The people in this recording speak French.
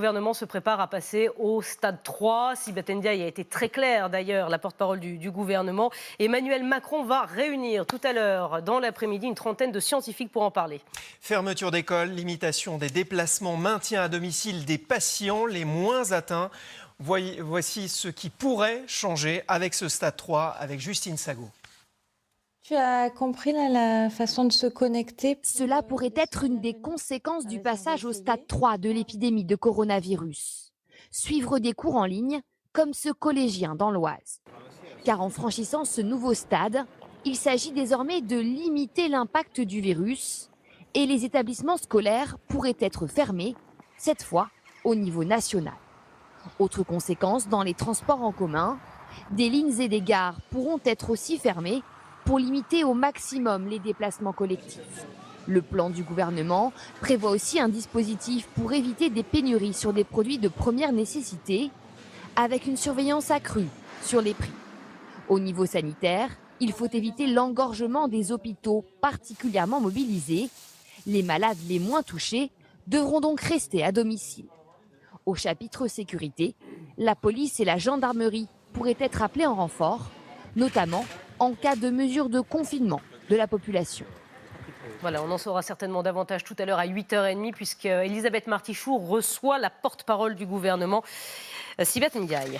gouvernement se prépare à passer au stade 3. Sibeth Ndiaye a été très claire d'ailleurs, la porte-parole du gouvernement. Emmanuel Macron va réunir tout à l'heure, dans l'après-midi, une trentaine de scientifiques pour en parler. Fermeture d'écoles, limitation des déplacements, maintien à domicile des patients les moins atteints. Voici ce qui pourrait changer avec ce stade 3, avec Justine Sago. Tu as compris la façon de se connecter? Cela pourrait être une des conséquences du passage au stade 3 de l'épidémie de coronavirus. Suivre des cours en ligne, comme ce collégien dans l'Oise. Car en franchissant ce nouveau stade, il s'agit désormais de limiter l'impact du virus et les établissements scolaires pourraient être fermés, cette fois au niveau national. Autre conséquence, dans les transports en commun, des lignes et des gares pourront être aussi fermées pour limiter au maximum les déplacements collectifs. Le plan du gouvernement prévoit aussi un dispositif pour éviter des pénuries sur des produits de première nécessité, avec une surveillance accrue sur les prix. Au niveau sanitaire, il faut éviter l'engorgement des hôpitaux particulièrement mobilisés. Les malades les moins touchés devront donc rester à domicile. Au chapitre sécurité, la police et la gendarmerie pourraient être appelées en renfort, notamment en cas de mesures de confinement de la population. Voilà, on en saura certainement davantage tout à l'heure à 8h30, puisque Elisabeth Martichoux reçoit la porte-parole du gouvernement, Sibeth Ndiaye.